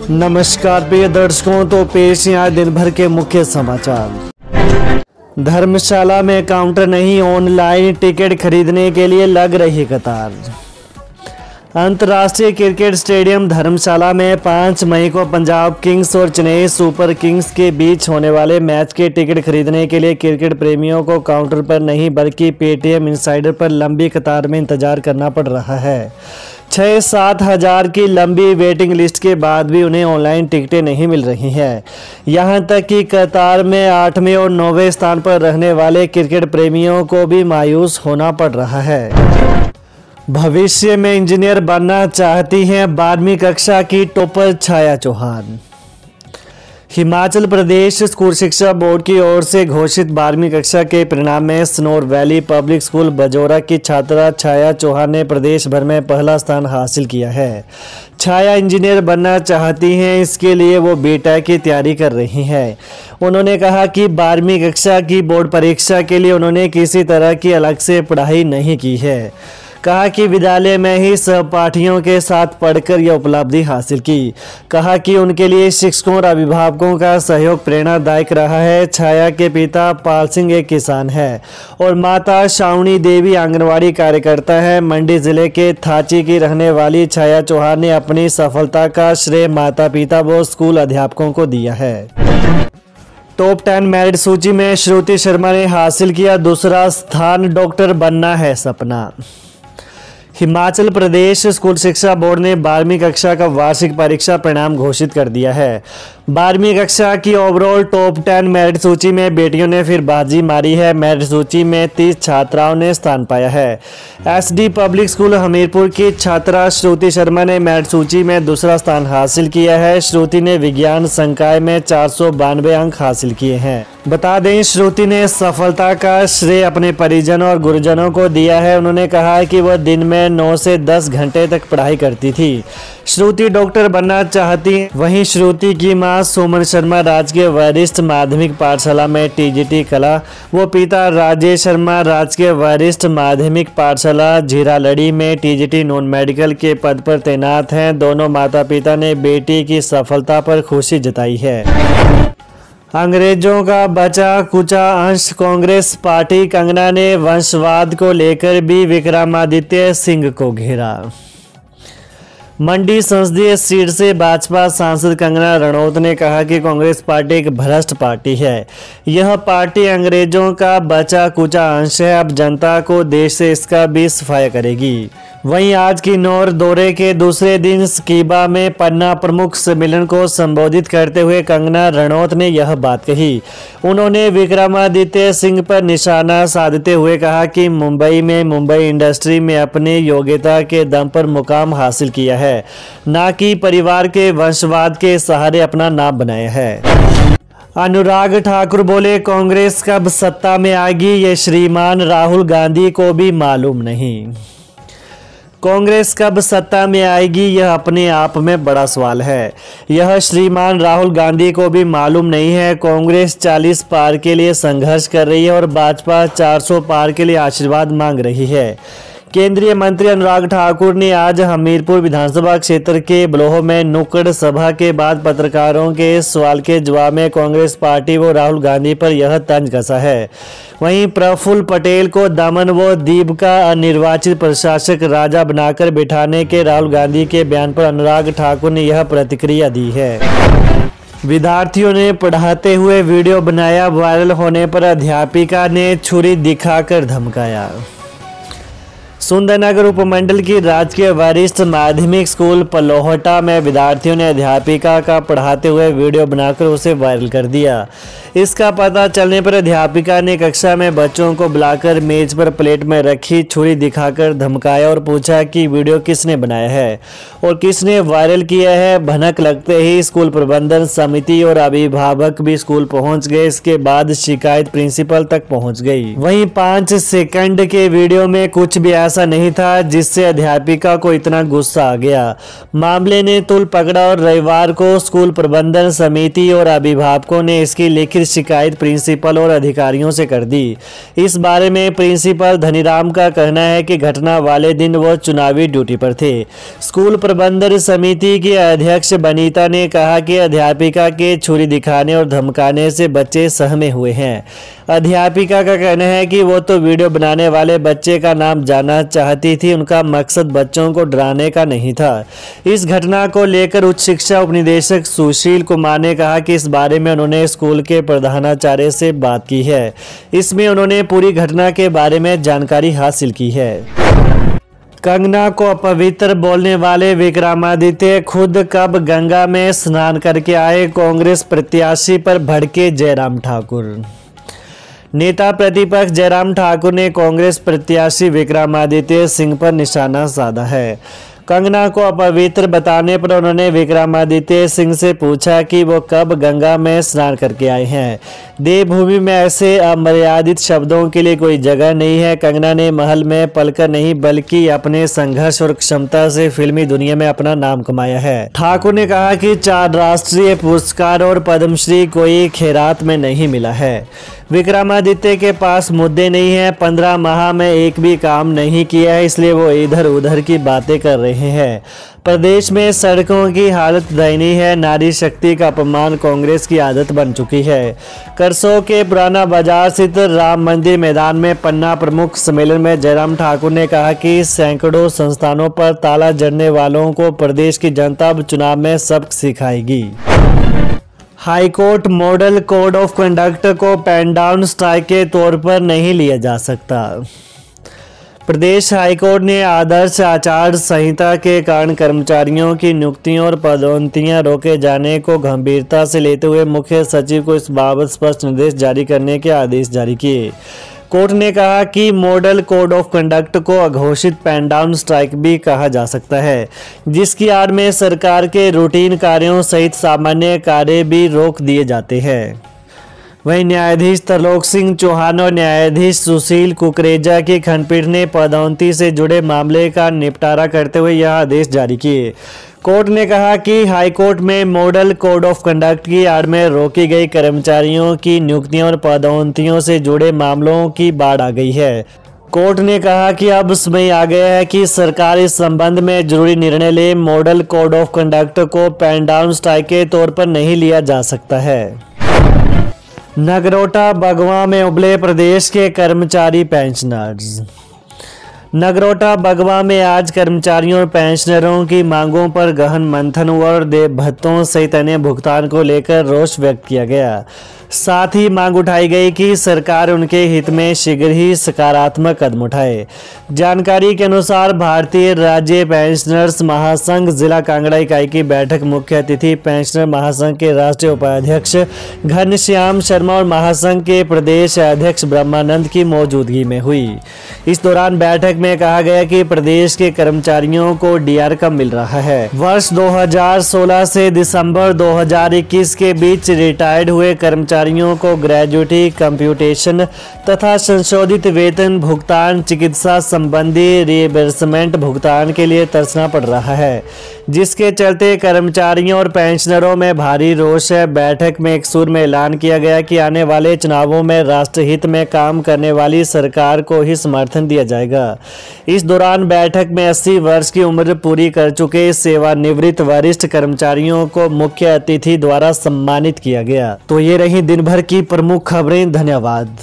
नमस्कार प्रिय दर्शकों, तो पेश हैं आज दिन भर के मुख्य समाचार। धर्मशाला में काउंटर नहीं, ऑनलाइन टिकट खरीदने के लिए लग रही कतार। अंतर्राष्ट्रीय क्रिकेट स्टेडियम धर्मशाला में 5 मई को पंजाब किंग्स और चेन्नई सुपर किंग्स के बीच होने वाले मैच के टिकट खरीदने के लिए क्रिकेट प्रेमियों को काउंटर पर नहीं बल्कि पेटीएम इनसाइडर पर लंबी कतार में इंतजार करना पड़ रहा है। 6-7 हज़ार की लंबी वेटिंग लिस्ट के बाद भी उन्हें ऑनलाइन टिकटें नहीं मिल रही हैं। यहां तक कि कतार में 8वें और 9वें स्थान पर रहने वाले क्रिकेट प्रेमियों को भी मायूस होना पड़ रहा है। भविष्य में इंजीनियर बनना चाहती हैं 12वीं कक्षा की टॉपर छाया चौहान। हिमाचल प्रदेश स्कूल शिक्षा बोर्ड की ओर से घोषित 12वीं कक्षा के परिणाम में snore valley public school Bajaura की छात्रा छाया चौहान ने प्रदेश भर में पहला स्थान हासिल किया है। छाया इंजीनियर बनना चाहती हैं, इसके लिए वो बीटेक की तैयारी कर रही हैं। उन्होंने कहा कि 12वीं कक्षा की बोर्ड परीक्षा के लिए उन्होंने किसी तरह की अलग से पढ़ाई नहीं की है। कहा कि विद्यालय में ही सहपाठियों के साथ पढ़कर यह उपलब्धि हासिल की। कहा कि उनके लिए शिक्षकों और अभिभावकों का सहयोग प्रेरणादायक रहा है। छाया के पिता पाल सिंह एक किसान है और माता शावनी देवी आंगनवाड़ी कार्यकर्ता है। मंडी जिले के थाची की रहने वाली छाया चौहान ने अपनी सफलता का श्रेय माता पिता व स्कूल अध्यापकों को दिया है। टॉप 10 मेरिट सूची में श्रुति शर्मा ने हासिल किया दूसरा स्थान, डॉक्टर बनना है सपना। हिमाचल प्रदेश स्कूल शिक्षा बोर्ड ने 12वीं कक्षा का वार्षिक परीक्षा परिणाम घोषित कर दिया है। 12वीं कक्षा की ओवरऑल टॉप 10 मेरिट सूची में बेटियों ने फिर बाजी मारी है। मेरिट सूची में 30 छात्राओं ने स्थान पाया है। एसडी पब्लिक स्कूल हमीरपुर की छात्रा श्रुति शर्मा ने मेरिट सूची में दूसरा स्थान हासिल किया है। श्रुति ने विज्ञान संकाय में 492 अंक हासिल किए हैं। बता दें, श्रुति ने सफलता का श्रेय अपने परिजनों और गुरुजनों को दिया है। उन्होंने कहा कि वह दिन में 9 से 10 घंटे तक पढ़ाई करती थी। श्रुति डॉक्टर बनना चाहती है। वहीं श्रुति की मां सुमन शर्मा राजकीय वरिष्ठ माध्यमिक पाठशाला में टीजीटी कला, वो पिता राजेश शर्मा राजकीय वरिष्ठ माध्यमिक पाठशाला झीरालड़ी में टीजीटी नॉन मेडिकल के पद पर तैनात हैं। दोनों माता पिता ने बेटी की सफलता पर खुशी जताई है। अंग्रेजों का बचा कुचा अंश, कांग्रेस पार्टी कंगना ने वंशवाद को लेकर भी विक्रमादित्य सिंह को घेरा। मंडी संसदीय सीट से भाजपा सांसद कंगना रणौत ने कहा कि कांग्रेस पार्टी एक भ्रष्ट पार्टी है। यह पार्टी अंग्रेजों का बचा कुचा अंश है। अब जनता को देश से इसका भी सफाया करेगी। वहीं आज किन्नौर दौरे के दूसरे दिन स्कीबा में पन्ना प्रमुख सम्मेलन को संबोधित करते हुए कंगना रणौत ने यह बात कही। उन्होंने विक्रमादित्य सिंह पर निशाना साधते हुए कहा कि मुंबई में मुंबई इंडस्ट्री में अपनी योग्यता के दम पर मुकाम हासिल किया है, ना कि परिवार के वंशवाद के सहारे अपना नाम बनाया है। अनुराग ठाकुर बोले, कांग्रेस कब सत्ता में आएगी ये श्रीमान राहुल गांधी को भी मालूम नहीं। कांग्रेस कब सत्ता में आएगी यह अपने आप में बड़ा सवाल है। यह श्रीमान राहुल गांधी को भी मालूम नहीं है। कांग्रेस 40 पार के लिए संघर्ष कर रही है और भाजपा 400 पार के लिए आशीर्वाद मांग रही है। केंद्रीय मंत्री अनुराग ठाकुर ने आज हमीरपुर विधानसभा क्षेत्र के बलोह में नुक्कड़ सभा के बाद पत्रकारों के सवाल के जवाब में कांग्रेस पार्टी व राहुल गांधी पर यह तंज कसा है। वहीं प्रफुल्ल पटेल को दमन व दीव का निर्वाचित प्रशासक राजा बनाकर बिठाने के राहुल गांधी के बयान पर अनुराग ठाकुर ने यह प्रतिक्रिया दी है। विद्यार्थियों ने पढ़ाते हुए वीडियो बनाया, वायरल होने पर अध्यापिका ने छुरी दिखाकर धमकाया। सुंदरनगर उपमंडल की राजकीय वरिष्ठ माध्यमिक स्कूल पलोहटा में विद्यार्थियों ने अध्यापिका का पढ़ाते हुए वीडियो बनाकर उसे वायरल कर दिया। इसका पता चलने पर अध्यापिका ने कक्षा में बच्चों को बुलाकर मेज पर प्लेट में रखी छुरी दिखाकर धमकाया और पूछा कि वीडियो किसने बनाया है और किसने वायरल किया है। भनक लगते ही स्कूल प्रबंधन समिति और अभिभावक भी स्कूल पहुंच गए। इसके बाद शिकायत प्रिंसिपल तक पहुंच गई। वहीं 5 सेकंड के वीडियो में कुछ भी ऐसा नहीं था जिससे अध्यापिका को इतना गुस्सा आ गया। मामले ने तूल पकड़ा और रविवार को स्कूल प्रबंधन समिति और अभिभावकों ने इसकी लिखित शिकायत प्रिंसिपल और अधिकारियों से कर दी। इस बारे में प्रिंसिपल धनीराम का कहना है कि घटना वाले दिन वो चुनावी ड्यूटी पर थे। स्कूल प्रबंधन समिति की अध्यक्ष बनीता ने कहा कि अध्यापिका के छुरी दिखाने और धमकाने से बच्चे सहमे हुए हैं। अध्यापिका का कहना है कि वो तो वीडियो बनाने वाले बच्चे का नाम जानना चाहती थी, उनका मकसद बच्चों को डराने का नहीं था। इस घटना को लेकर उच्च शिक्षा उपनिदेशक सुशील कुमार ने कहा कि इस बारे में उन्होंने स्कूल के प्रधानाचार्य से बात की है। इसमें उन्होंने पूरी घटना के बारे में जानकारी हासिल की है। कंगना को अपवित्र बोलने वाले विक्रमादित्य खुद कब गंगा में स्नान करके आए, कांग्रेस प्रत्याशी पर भड़के जयराम ठाकुर। नेता प्रतिपक्ष जयराम ठाकुर ने कांग्रेस प्रत्याशी विक्रमादित्य सिंह पर निशाना साधा है। कंगना को अपवित्र बताने पर उन्होंने विक्रमादित्य सिंह से पूछा कि वो कब गंगा में स्नान करके आए हैं। देवभूमि में ऐसे अमर्यादित शब्दों के लिए कोई जगह नहीं है। कंगना ने महल में पलकर नहीं बल्कि अपने संघर्ष और क्षमता से फिल्मी दुनिया में अपना नाम कमाया है। ठाकुर ने कहा कि 4 राष्ट्रीय पुरस्कार और पद्मश्री कोई खैरात में नहीं मिला है। विक्रमादित्य के पास मुद्दे नहीं है, 15 माह में एक भी काम नहीं किया है, इसलिए वो इधर उधर की बातें कर रहे हैं। प्रदेश में सड़कों की हालत दयनीय है। नारी शक्ति का अपमान कांग्रेस की आदत बन चुकी है। करसों के पुराना बाजार स्थित राम मंदिर मैदान में पन्ना प्रमुख सम्मेलन में जयराम ठाकुर ने कहा कि सैकड़ों संस्थानों पर ताला जड़ने वालों को प्रदेश की जनता अब चुनाव में सबक सिखाएगी। High court model code of conduct को पेन डाउन स्ट्राइक के तौर पर नहीं लिया जा सकता। प्रदेश हाईकोर्ट ने आदर्श आचार संहिता के कारण कर्मचारियों की नियुक्तियां और पदोन्नतियां रोके जाने को गंभीरता से लेते हुए मुख्य सचिव को इस बाबत स्पष्ट निर्देश जारी करने के आदेश जारी किए। कोर्ट ने कहा कि मॉडल कोड ऑफ कंडक्ट को अघोषित पेन डाउन स्ट्राइक भी कहा जा सकता है, जिसकी आड़ में सरकार के रूटीन कार्यों सहित सामान्य कार्य भी रोक दिए जाते हैं। वहीं न्यायाधीश तरलोक सिंह चौहान और न्यायाधीश सुशील कुकरेजा की खंडपीठ ने पदोन्नति से जुड़े मामले का निपटारा करते हुए यह आदेश जारी किए। कोर्ट ने कहा कि हाईकोर्ट में मॉडल कोड ऑफ कंडक्ट की आड़ में रोकी गई कर्मचारियों की नियुक्तियों और पदोन्नतियों से जुड़े मामलों की बाढ़ आ गई है। कोर्ट ने कहा कि अब समय आ गया है कि सरकार इस संबंध में जरूरी निर्णय ले। मॉडल कोड ऑफ कंडक्ट को पेन डाउन स्ट्राइक के तौर पर नहीं लिया जा सकता है। नगरोटा बगवां में उबले प्रदेश के कर्मचारी पेंशनर्स। नगरोटा बगवां में आज कर्मचारियों और पेंशनरों की मांगों पर गहन मंथन हुआ और देय भत्तों सहित अन्य भुगतान को लेकर रोष व्यक्त किया गया। साथ ही मांग उठाई गई कि सरकार उनके हित में शीघ्र ही सकारात्मक कदम उठाए। जानकारी के अनुसार भारतीय राज्य पेंशनर्स महासंघ जिला कांगड़ा इकाई की बैठक मुख्य अतिथि पेंशनर महासंघ के राष्ट्रीय उपाध्यक्ष घनश्याम शर्मा और महासंघ के प्रदेश अध्यक्ष ब्रह्मानंद की मौजूदगी में हुई। इस दौरान बैठक में कहा गया कि प्रदेश के कर्मचारियों को डीआर कम मिल रहा है। वर्ष 2016 से दिसंबर 2021 के बीच रिटायर्ड हुए कर्मचारियों को ग्रेजुएटी कंप्यूटेशन तथा संशोधित वेतन भुगतान, चिकित्सा संबंधी रिएम्बर्समेंट भुगतान के लिए तरसना पड़ रहा है, जिसके चलते कर्मचारियों और पेंशनरों में भारी रोष है। बैठक में एक सुर में ऐलान किया गया कि आने वाले चुनावों में राष्ट्रहित में काम करने वाली सरकार को ही समर्थन दिया जाएगा। इस दौरान बैठक में 80 वर्ष की उम्र पूरी कर चुके सेवानिवृत्त वरिष्ठ कर्मचारियों को मुख्य अतिथि द्वारा सम्मानित किया गया। तो ये रही दिन भर की प्रमुख खबरें। धन्यवाद।